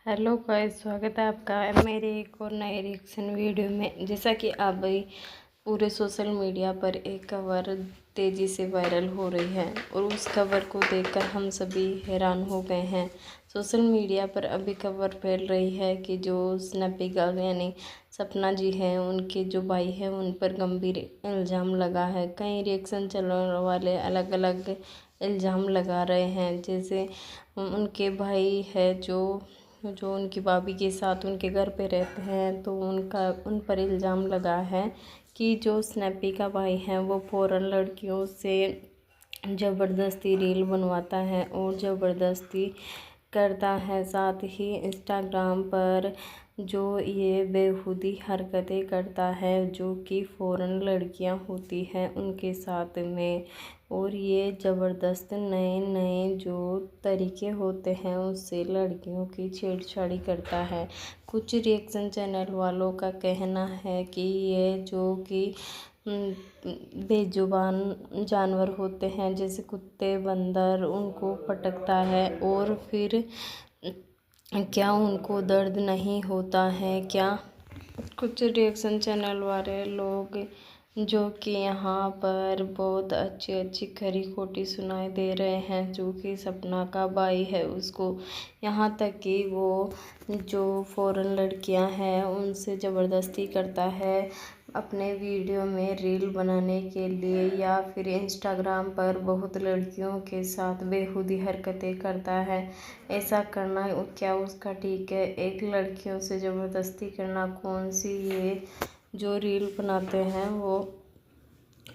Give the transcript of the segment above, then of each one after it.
Hello guys, स्वागत है आपका मेरे एक और नए रिएक्शन वीडियो में। जैसा कि आप भाई पूरे सोशल मीडिया पर एक खबर तेज़ी से वायरल हो रही है और उस खबर को देखकर हम सभी हैरान हो गए हैं। सोशल मीडिया पर अभी खबर फैल रही है कि जो स्नैपी गर्ल यानी सपना जी हैं, उनके जो भाई हैं उन पर गंभीर इल्ज़ाम लगा है। कई रिएक्शन चैनल वाले अलग अलग इल्ज़ाम लगा रहे हैं। जैसे उनके भाई है जो जो उनकी भाभी के साथ उनके घर पे रहते हैं, तो उन पर इल्ज़ाम लगा है कि जो स्नैपी का भाई है वो फ़ौरन लड़कियों से ज़बरदस्ती रील बनवाता है और ज़बरदस्ती करता है। साथ ही इंस्टाग्राम पर जो ये बेहुदी हरकतें करता है, जो कि फ़ौरन लड़कियां होती हैं उनके साथ में, और ये ज़बरदस्त नए नए जो तरीके होते हैं उससे लड़कियों की छेड़छाड़ी करता है। कुछ रिएक्शन चैनल वालों का कहना है कि ये जो कि बेजुबान जानवर होते हैं जैसे कुत्ते, बंदर, उनको पटकता है और फिर क्या उनको दर्द नहीं होता है क्या। कुछ रिएक्शन चैनल वाले लोग जो कि यहाँ पर बहुत अच्छी अच्छी खरी खोटी सुनाई दे रहे हैं, जो कि सपना का भाई है उसको, यहाँ तक कि वो जो फ़ॉरेन लड़कियां हैं उनसे ज़बरदस्ती करता है अपने वीडियो में रील बनाने के लिए, या फिर इंस्टाग्राम पर बहुत लड़कियों के साथ बेहुदी हरकतें करता है। ऐसा करना क्या उसका ठीक है? एक लड़कियों से ज़बरदस्ती करना कौन सी ये जो रील बनाते हैं वो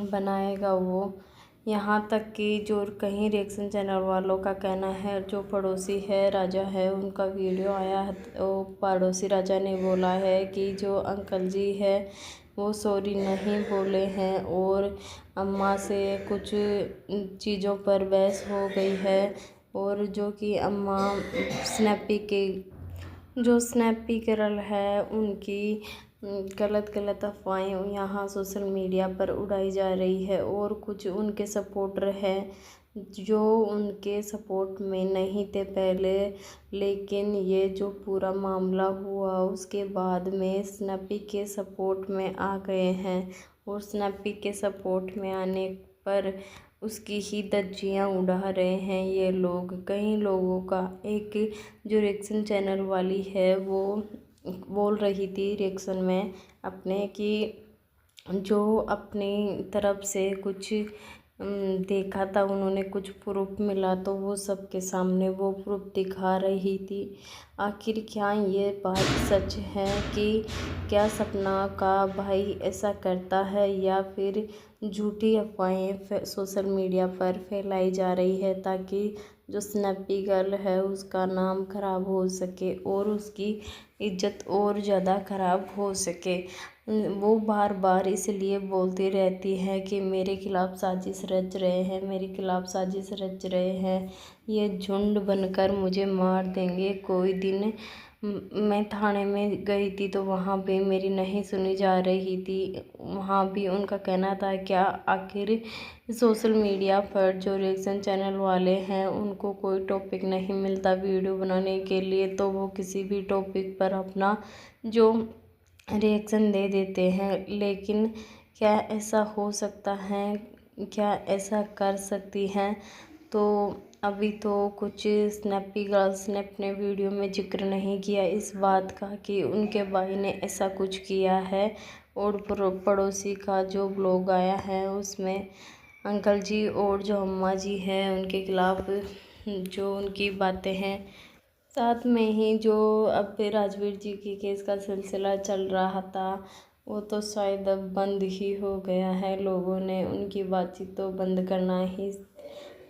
बनाएगा वो। यहाँ तक कि जो कहीं रिएक्शन चैनल वालों का कहना है, जो पड़ोसी है राजा है उनका वीडियो आया है, तो पड़ोसी राजा ने बोला है कि जो अंकल जी है वो सॉरी नहीं बोले हैं और अम्मा से कुछ चीज़ों पर बहस हो गई है, और जो कि अम्मा स्नैपी गर्ल है उनकी गलत गलत अफवाहें यहाँ सोशल मीडिया पर उड़ाई जा रही है, और कुछ उनके सपोर्टर हैं जो उनके सपोर्ट में नहीं थे पहले, लेकिन ये जो पूरा मामला हुआ उसके बाद में स्नैपी के सपोर्ट में आ गए हैं, और स्नैपी के सपोर्ट में आने पर उसकी ही धज्जियाँ उड़ा रहे हैं ये लोग। कई लोगों का एक जो रिएक्शन चैनल वाली है वो बोल रही थी रिएक्शन में अपने कि जो अपनी तरफ से कुछ देखा था उन्होंने, कुछ प्रूफ मिला तो वो सबके सामने वो प्रूफ दिखा रही थी। आखिर क्या ये बात सच है कि क्या सपना का भाई ऐसा करता है, या फिर झूठी अफवाहें सोशल मीडिया पर फैलाई जा रही है ताकि जो स्नैपी गर्ल है उसका नाम खराब हो सके और उसकी इज्जत और ज़्यादा खराब हो सके। वो बार बार इसलिए बोलती रहती है कि मेरे खिलाफ़ साजिश रच रहे हैं, मेरे खिलाफ़ साजिश रच रहे हैं, ये झुंड बनकर मुझे मार देंगे कोई दिन। मैं थाने में गई थी तो वहाँ पे मेरी नहीं सुनी जा रही थी, वहाँ भी उनका कहना था क्या। आखिर सोशल मीडिया पर जो रिएक्शन चैनल वाले हैं उनको कोई टॉपिक नहीं मिलता वीडियो बनाने के लिए, तो वो किसी भी टॉपिक पर अपना जो रिएक्शन दे देते हैं। लेकिन क्या ऐसा हो सकता है, क्या ऐसा कर सकती हैं? तो अभी तो कुछ स्नैपी गर्ल्स ने अपने वीडियो में जिक्र नहीं किया इस बात का कि उनके भाई ने ऐसा कुछ किया है, और पड़ोसी का जो ब्लॉग आया है उसमें अंकल जी और जो अम्मा जी हैं उनके खिलाफ़ जो उनकी बातें हैं। साथ में ही जो अब राजवीर जी की केस का सिलसिला चल रहा था वो तो शायद अब बंद ही हो गया है, लोगों ने उनकी बातचीत तो बंद करना ही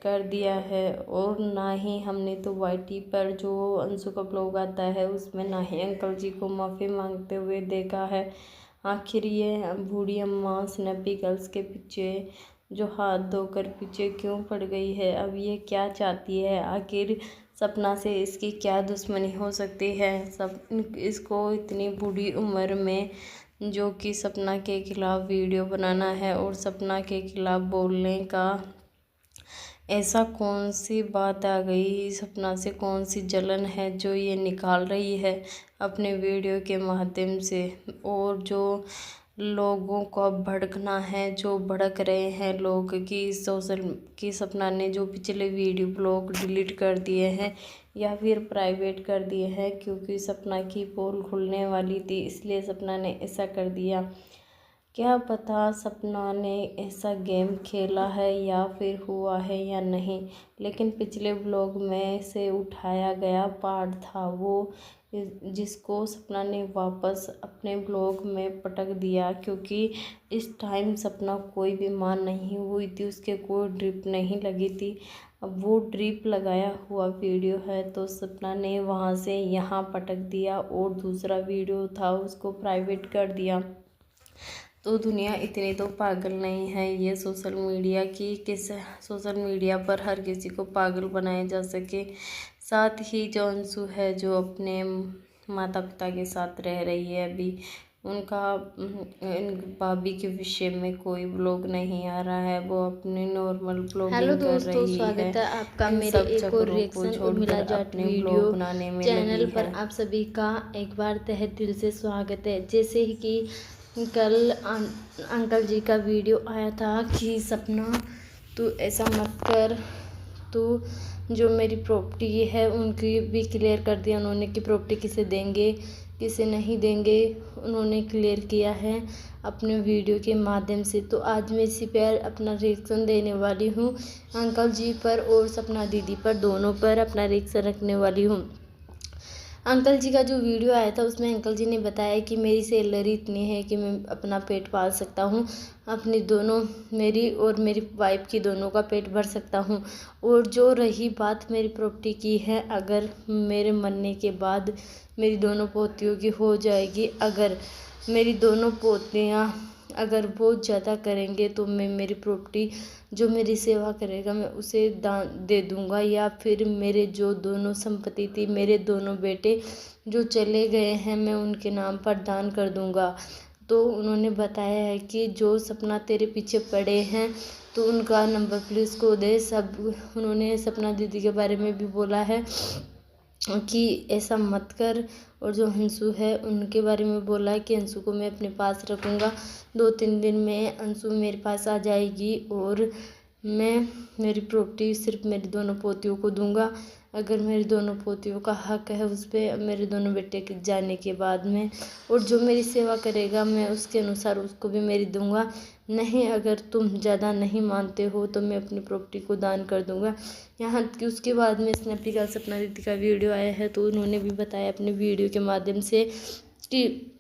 कर दिया है, और ना ही हमने तो वाईटी पर जो अंशु का ब्लॉग आता है उसमें ना ही अंकल जी को माफ़ी मांगते हुए देखा है। आखिर ये बूढ़ी अम्मा स्नैपी गर्ल्स के पीछे जो हाथ धोकर पीछे क्यों पड़ गई है? अब ये क्या चाहती है? आखिर सपना से इसकी क्या दुश्मनी हो सकती है? सब इसको इतनी बूढ़ी उम्र में जो कि सपना के खिलाफ़ वीडियो बनाना है और सपना के खिलाफ़ बोलने का ऐसा कौन सी बात आ गई सपना से, कौन सी जलन है जो ये निकाल रही है अपने वीडियो के माध्यम से, और जो लोगों को भड़कना है, जो भड़क रहे हैं लोग कि सपना ने जो पिछले वीडियो ब्लॉग डिलीट कर दिए हैं या फिर प्राइवेट कर दिए हैं, क्योंकि सपना की पोल खुलने वाली थी इसलिए सपना ने ऐसा कर दिया। क्या पता सपना ने ऐसा गेम खेला है या फिर हुआ है या नहीं, लेकिन पिछले ब्लॉग में से उठाया गया पार्ट था वो, जिसको सपना ने वापस अपने ब्लॉग में पटक दिया, क्योंकि इस टाइम सपना कोई बीमार नहीं हुई थी, उसके कोई ड्रिप नहीं लगी थी। अब वो ड्रिप लगाया हुआ वीडियो है तो सपना ने वहाँ से यहाँ पटक दिया और दूसरा वीडियो था उसको प्राइवेट कर दिया। तो दुनिया इतनी तो पागल नहीं है ये सोशल मीडिया की, किस सोशल मीडिया पर हर किसी को पागल बनाया जा सके। साथ ही जो अंशु है जो अपने माता पिता के साथ रह रही है अभी, उनका भाभी के विषय में कोई ब्लॉग नहीं आ रहा है, वो अपनी नॉर्मल ब्लॉगिंग कर रही है। स्वागत है आपका मेरे एक और रिएक्शन और मिला जाट वीडियो बनाने में चैनल पर। आप सभी का एक बार तहे दिल से स्वागत है। जैसे ही कि कल अंकल जी का वीडियो आया था कि सपना तू ऐसा मत कर, तू जो मेरी प्रॉपर्टी है उनकी भी क्लियर कर दिया उन्होंने कि प्रॉपर्टी किसे देंगे किसे नहीं देंगे, उन्होंने क्लियर किया है अपने वीडियो के माध्यम से। तो आज मैं इसी पर अपना रिएक्शन देने वाली हूँ, अंकल जी पर और सपना दीदी पर, दोनों पर अपना रिएक्शन रखने वाली हूँ। अंकल जी का जो वीडियो आया था उसमें अंकल जी ने बताया कि मेरी सैलरी इतनी है कि मैं अपना पेट पाल सकता हूँ, अपनी दोनों मेरी और मेरी वाइफ की दोनों का पेट भर सकता हूँ। और जो रही बात मेरी प्रॉपर्टी की है, अगर मेरे मरने के बाद मेरी दोनों पोतियों की हो जाएगी, अगर मेरी दोनों पोतियाँ अगर बहुत ज़्यादा करेंगे तो मैं मेरी प्रॉपर्टी जो मेरी सेवा करेगा मैं उसे दान दे दूंगा, या फिर मेरे जो दोनों संपत्ति थी, मेरे दोनों बेटे जो चले गए हैं मैं उनके नाम पर दान कर दूंगा। तो उन्होंने बताया है कि जो सपना तेरे पीछे पड़े हैं तो उनका नंबर प्लीज़ को दे। सब उन्होंने सपना दीदी के बारे में भी बोला है कि ऐसा मत कर, और जो अंशु है उनके बारे में बोला है कि अंशु को मैं अपने पास रखूँगा, 2-3 दिन में अंशु मेरे पास आ जाएगी और मैं मेरी प्रॉपर्टी सिर्फ मेरी दोनों पोतियों को दूंगा। अगर मेरी दोनों पोतियों का हक है उस पर मेरे दोनों बेटे के जाने के बाद में, और जो मेरी सेवा करेगा मैं उसके अनुसार उसको भी मेरी दूंगा। नहीं, अगर तुम ज़्यादा नहीं मानते हो तो मैं अपनी प्रॉपर्टी को दान कर दूंगा। यहाँ कि उसके बाद में स्नैपी का सपना दीदी का वीडियो आया है तो उन्होंने भी बताया अपने वीडियो के माध्यम से कि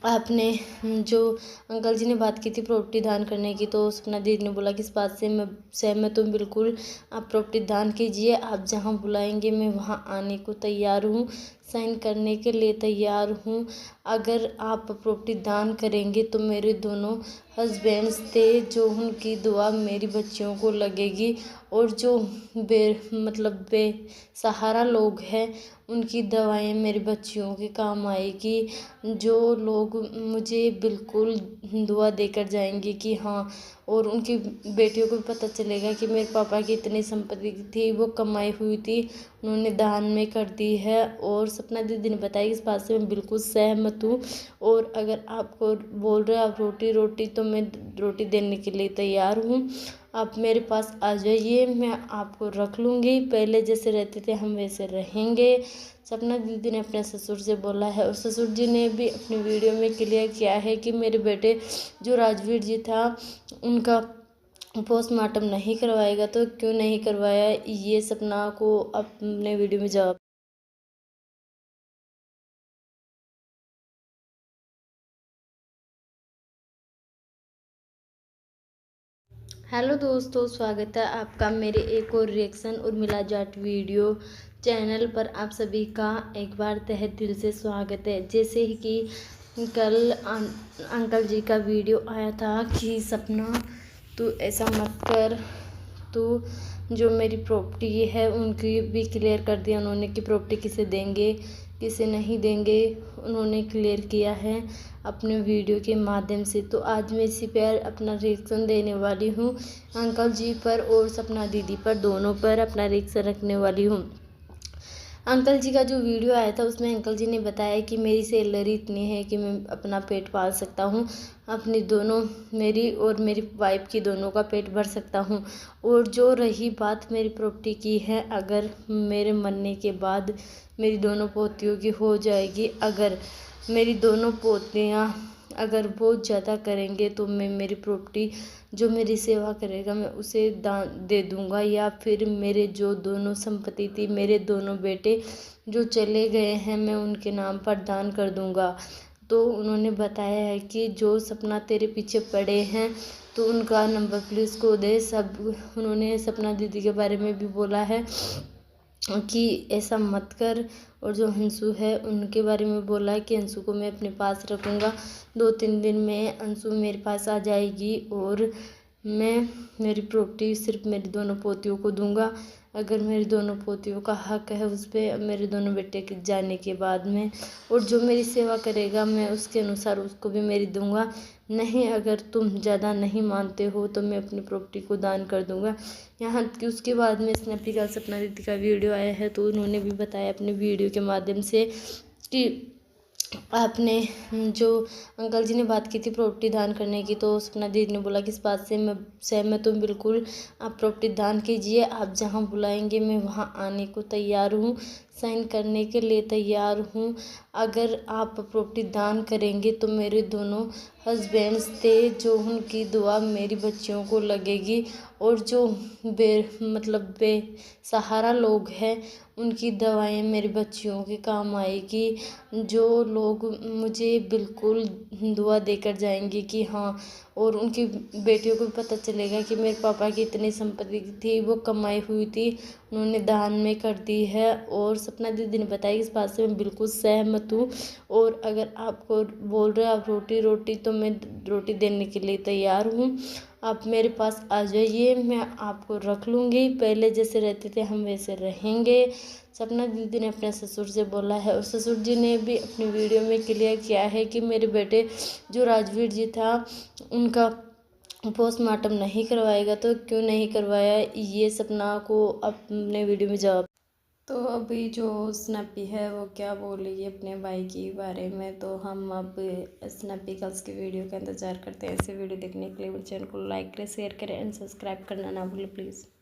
आपने जो अंकल जी ने बात की थी प्रॉपर्टी दान करने की, तो सपना दीदी ने बोला कि इस बात से मैं सहमत हूँ, बिल्कुल आप प्रॉपर्टी दान कीजिए, आप जहाँ बुलाएंगे मैं वहाँ आने को तैयार हूँ, साइन करने के लिए तैयार हूँ। अगर आप प्रॉपर्टी दान करेंगे तो मेरे दोनों हस्बैंड्स थे जो उनकी दुआ मेरी बच्चियों को लगेगी, और जो बेसहारा लोग हैं उनकी दवाएं मेरी बच्चियों के काम आएगी। जो लोग मुझे बिल्कुल दुआ देकर जाएंगे कि हाँ, और उनकी बेटियों को भी पता चलेगा कि मेरे पापा की इतनी संपत्ति थी, वो कमाई हुई थी, उन्होंने दान में कर दी है। और सपना दीदी ने बताया कि इस बात से मैं बिल्कुल सहमत हूँ, और अगर आपको बोल रहे आप रोटी तो मैं रोटी देने के लिए तैयार हूँ, आप मेरे पास आ जाइए, मैं आपको रख लूँगी, पहले जैसे रहते थे हम वैसे रहेंगे। सपना दीदी ने अपने ससुर से बोला है, और ससुर जी ने भी अपने वीडियो में क्लियर किया है कि मेरे बेटे जो राजवीर जी था उनका पोस्टमार्टम नहीं करवाएगा, तो क्यों नहीं करवाया, ये सपना को अपने वीडियो में जवाब। हेलो दोस्तों, स्वागत है आपका मेरे एक और रिएक्शन और मिला जाट वीडियो चैनल पर। आप सभी का एक बार तहे दिल से स्वागत है। जैसे ही कि कल अंकल जी का वीडियो आया था कि सपना तू ऐसा मत कर, तू जो मेरी प्रॉपर्टी है उनकी भी क्लियर कर दिया उन्होंने कि प्रॉपर्टी किसे देंगे किसे नहीं देंगे, उन्होंने क्लियर किया है अपने वीडियो के माध्यम से। तो आज मैं इसी पर अपना रिएक्शन देने वाली हूँ, अंकल जी पर और सपना दीदी पर, दोनों पर अपना रिएक्शन रखने वाली हूँ। अंकल जी का जो वीडियो आया था उसमें अंकल जी ने बताया कि मेरी सैलरी इतनी है कि मैं अपना पेट पाल सकता हूँ, अपनी दोनों मेरी और मेरी वाइफ की दोनों का पेट भर सकता हूँ। और जो रही बात मेरी प्रॉपर्टी की है, अगर मेरे मरने के बाद मेरी दोनों पोतियों की हो जाएगी, अगर मेरी दोनों पोतियाँ अगर बहुत ज़्यादा करेंगे तो मैं मेरी प्रॉपर्टी जो मेरी सेवा करेगा मैं उसे दान दे दूंगा, या फिर मेरे जो दोनों संपत्ति थी, मेरे दोनों बेटे जो चले गए हैं मैं उनके नाम पर दान कर दूंगा। तो उन्होंने बताया है कि जो सपना तेरे पीछे पड़े हैं तो उनका नंबर प्लीज़ को दे। सब उन्होंने सपना दीदी के बारे में भी बोला है कि ऐसा मत कर, और जो अंशु है उनके बारे में बोला है कि अंशु को मैं अपने पास रखूँगा, 2-3 दिन में अंशु मेरे पास आ जाएगी और मैं मेरी प्रॉपर्टी सिर्फ मेरी दोनों पोतियों को दूंगा। अगर मेरी दोनों पोतियों का हक है उस पर मेरे दोनों बेटे के जाने के बाद में, और जो मेरी सेवा करेगा मैं उसके अनुसार उसको भी मेरी दूंगा। नहीं, अगर तुम ज़्यादा नहीं मानते हो तो मैं अपनी प्रॉपर्टी को दान कर दूंगा। यहाँ कि उसके बाद में स्नैपी गर्ल सपना दीदी का वीडियो आया है तो उन्होंने भी बताया अपने वीडियो के माध्यम से कि आपने जो अंकल जी ने बात की थी प्रॉपर्टी दान करने की, तो सपना दीदी ने बोला कि इस बात से मैं सहमत हूँ, बिल्कुल आप प्रॉपर्टी दान कीजिए, आप जहाँ बुलाएंगे मैं वहाँ आने को तैयार हूँ, साइन करने के लिए तैयार हूँ। अगर आप प्रॉपर्टी दान करेंगे तो मेरे दोनों हस्बैंड्स थे जो उनकी दुआ मेरी बच्चियों को लगेगी, और जो बेसहारा लोग हैं उनकी दवाएं मेरी बच्चियों के काम आएगी। जो लोग मुझे बिल्कुल दुआ देकर जाएंगे कि हाँ, और उनकी बेटियों को भी पता चलेगा कि मेरे पापा की इतनी संपत्ति थी, वो कमाई हुई थी, उन्होंने दान में कर दी है। और सपना दीदी ने बताया कि इस बात से मैं बिल्कुल सहमत हूँ, और अगर आपको बोल रहे आप रोटी तो मैं रोटी देने के लिए तैयार हूँ, आप मेरे पास आ जाइए, मैं आपको रख लूँगी, पहले जैसे रहते थे हम वैसे रहेंगे। सपना दीदी ने अपने ससुर से बोला है, और ससुर जी ने भी अपनी वीडियो में क्लियर किया है कि मेरे बेटे जो राजवीर जी था उनका पोस्टमार्टम नहीं करवाएगा, तो क्यों नहीं करवाया, ये सपना को अपने वीडियो में जवाब। तो अभी जो स्नैपी है वो क्या बोलेगी अपने भाई के बारे में, तो हम अब स्नैपी गर्ल्स की वीडियो का इंतज़ार करते हैं। ऐसे वीडियो देखने के लिए मेरे चैनल को लाइक करें, शेयर करें एंड सब्सक्राइब करना ना भूलें प्लीज़।